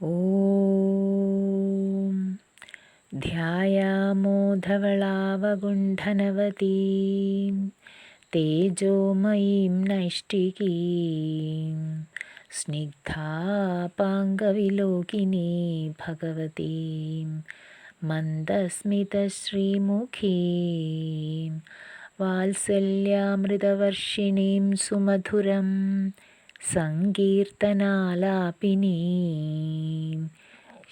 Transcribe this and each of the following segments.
ഓം ധ്യായാമോ ധവളാവഗുണ്ഠനവതീം തേജോമയീം നൈഷ്ഠികീം സ്നിഗ്ധാപാംഗവിലോകിനീ ഭഗവതീം മന്ദസ്മിതശ്രീമുഖീം വാത്സല്യാമൃതവർഷിണീം സുമധുരം സങ്കീർത്തനാലാപിനീം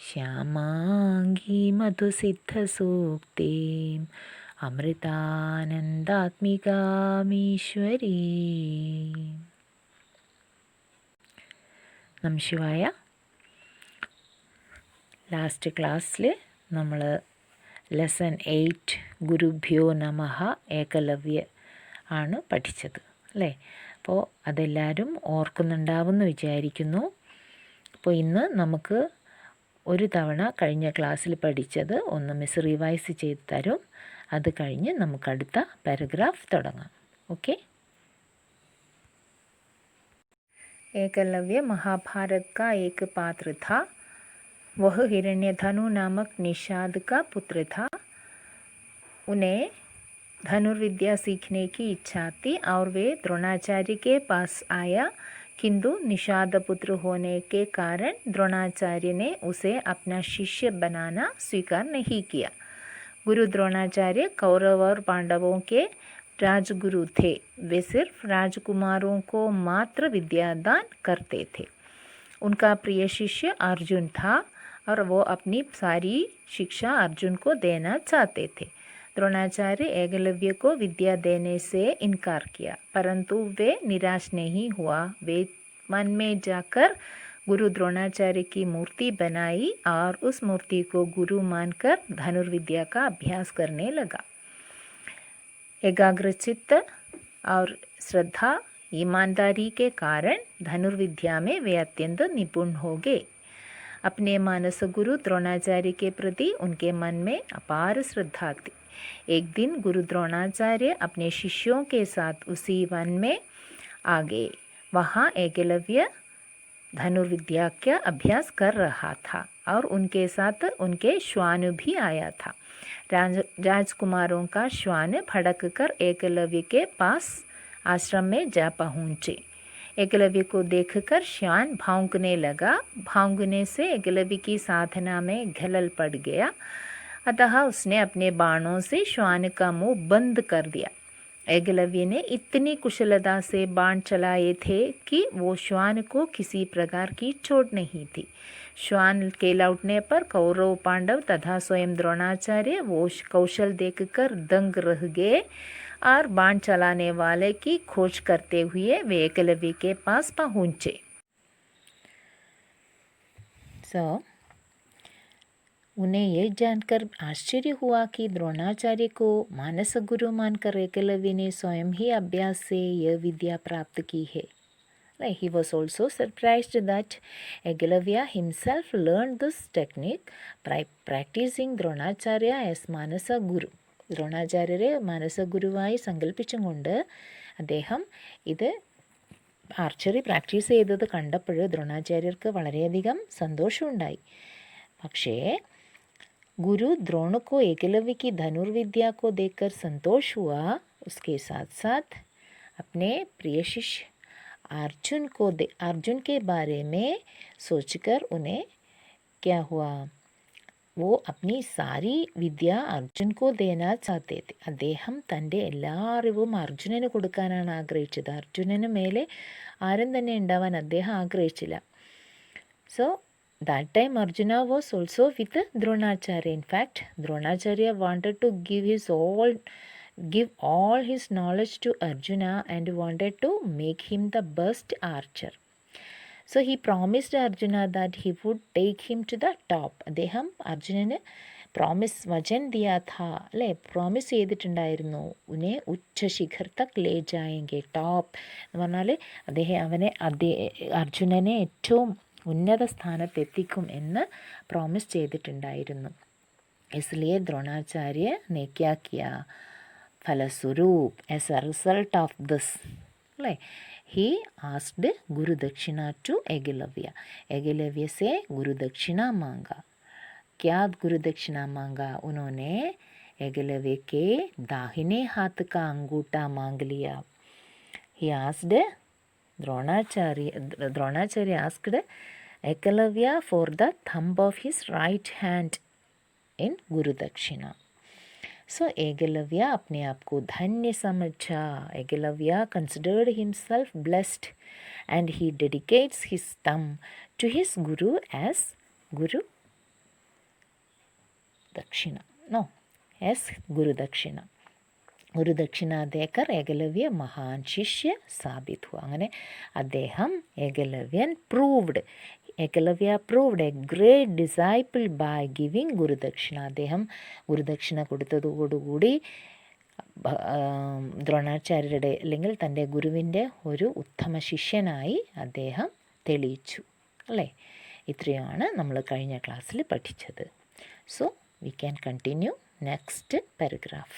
ശ്യാമാംഗീ മധുസിദ്ധസൂക്തീം അമൃതാനന്ദാത്മികാമീശ്വരീ. നമഃ ശിവായ. ലാസ്റ്റ് ക്ലാസ്സിൽ നമ്മൾ ലെസൺ 8 ഗുരുഭ്യോ നമഃ ഏകലവ്യ ആണ് പഠിച്ചത് അല്ലേ? അപ്പോൾ അതെല്ലാവരും ഓർക്കുന്നുണ്ടാവുമെന്ന് വിചാരിക്കുന്നു. അപ്പോൾ ഇന്ന് നമുക്ക് ഒരു തവണ കഴിഞ്ഞ ക്ലാസ്സിൽ പഠിച്ചത് ഒന്ന് മിസ് റിവൈസ് ചെയ്ത് തരും. അത് കഴിഞ്ഞ് നമുക്ക് അടുത്ത പാരഗ്രാഫ് തുടങ്ങാം. ഓക്കെ. एकलव्य महाभारत का एक पात्र था. वह हिरण्यधनु नामक निषाद का पुत्र था. उन्हें धनुर्विद्या सीखने की इच्छा थी और वे द्रोणाचार्य के पास आया, किंतु निषाद पुत्र होने के कारण द्रोणाचार्य ने उसे अपना शिष्य बनाना स्वीकार नहीं किया. गुरु द्रोणाचार्य कौरव और पांडवों के राजगुरु थे. वे सिर्फ राजकुमारों को मात्र विद्यादान करते थे. उनका प्रिय शिष्य अर्जुन था और वो अपनी सारी शिक्षा अर्जुन को देना चाहते थे. द्रोणाचार्य एकलव्य को विद्या देने से इनकार किया, परंतु वे निराश नहीं हुआ. वे मन में जाकर गुरु द्रोणाचार्य की मूर्ति बनाई और उस मूर्ति को गुरु मानकर धनुर्विद्या का अभ्यास करने लगा. एकाग्रचित्त और श्रद्धा ईमानदारी के कारण धनुर्विद्या में वे अत्यंत निपुण हो गए. अपने मानस गुरु द्रोणाचार्य के प्रति उनके मन में अपार श्रद्धा थी. एक दिन गुरु द्रोणाचार्य अपने शिष्यों के साथ उसी वन में आ गए. वहाँ एकलव्य धनुर्विद्या का अभ्यास कर रहा था और उनके साथ उनके श्वान भी आया था. राजकुमारों का श्वान भड़क कर एकलव्य के पास आश्रम में जा पहुँचे. एकलव्य को देखकर श्वान भौंकने लगा. भौंकने से एकलव्य की साधना में खलल पड़ गया, अतः उसने अपने बाणों से श्वान का मुंह बंद कर दिया. एकलव्य ने इतनी कुशलता से बाण चलाए थे कि वो श्वान को किसी प्रकार की चोट नहीं थी. श्वान के लौटने पर कौरव पांडव तथा स्वयं द्रोणाचार्य वो कौशल देखकर दंग रह गए और बाण चलाने वाले की खोज करते हुए वे एकलव्य के पास पहुँचे. उन्हें यह जानकर आश्चर्य हुआ कि द्रोणाचार्य को मानस गुरु मानकर एकलव्य ने स्वयं ही अभ्यास से यह विद्या प्राप्त की है. He was also surprised that Eklavya himself learned this technique by practicing Dronacharya as Manasa Guru. ദ്രോണാചാര്യരെ മാനസഗുരുവായി സങ്കല്പിച്ചും കൊണ്ട് അദ്ദേഹം ഇത് ആർച്ചറി പ്രാക്ടീസ് ചെയ്തത് കണ്ടപ്പോൾ ദ്രോണാചാര്യർക്ക് വളരെയധികം സന്തോഷമുണ്ടായി. പക്ഷേ गुरु द्रोण को एकलव्य की धनुर्विद्या को देखकर संतोष हुआ. उसके साथ साथ अपने प्रिय शिष्य अर्जुन के बारे में सोचकर उन्हें क्या हुआ, वो अपनी सारी विद्या अर्जुन को देना चाहते थे. അദ്ദേഹം തൻ്റെ എല്ലാ അറിവും അർജുനന് കൊടുക്കാനാണ് ആഗ്രഹിച്ചത്. അർജുനന് മേലെ ആരും തന്നെ ഉണ്ടാവാൻ അദ്ദേഹം ആഗ്രഹിച്ചില്ല. So that time Arjuna was also with Dronacharya. In fact, Dronacharya wanted to give all his knowledge to Arjuna and wanted to make him the best archer. So he promised Arjuna that he would take him to the top. അദ്ദേഹം അർജുനന് വചൻ ദിയാ ഥാ അല്ലേ, promise ചെയ്തിട്ടുണ്ടായിരുന്നു. ഉന്നെ ഉച്ച ശിഖർ തക് ലേ ജായെങ്കെ, top എന്ന് പറഞ്ഞാൽ അർജുനനെ ഏറ്റവും ഉന്നത സ്ഥാനത്തെത്തിക്കും എന്ന് പ്രോമിസ് ചെയ്തിട്ടുണ്ടായിരുന്നു. इसलिए द्रोणाचार्य ने क्या किया, फलस्वरूप as a result of this अल्ले he asked gurudakshina to Eklavya, Eklavya से गुरुदक्षिणा मांगा. क्या गुरुदक्षिणा मांगा? उन्होंने एकलव्य के दाहिने हाथ का अंगूठा मांग लिया. He asked Dronacharya asked Eklavya for the thumb of his right hand in gurudakshina. So Eklavya अपने आप को धन्य समझा. Eklavya considered himself blessed and he dedicates his thumb to his guru as guru dakshina. No, S gurudakshina. Gurudakshina देकर एकलव्य महान शिष्य साबित हुआ. അങ്ങനെ അദ്ദേഹം Ekalavyan Ekalavya proved a great disciple by giving gurudakshina. അദ്ദേഹം ഗുരുദക്ഷിണ കൊടുത്തതോടുകൂടി ദ്രോണാചാര്യരുടെ അല്ലെങ്കിൽ തൻ്റെ ഗുരുവിൻ്റെ ഒരു ഉത്തമ ശിഷ്യനായി അദ്ദേഹം തെളിയിച്ചു. അല്ലേ? ഇത്രയാണ് നമ്മൾ കഴിഞ്ഞ ക്ലാസ്സിൽ പഠിച്ചത്. So we can continue next paragraph.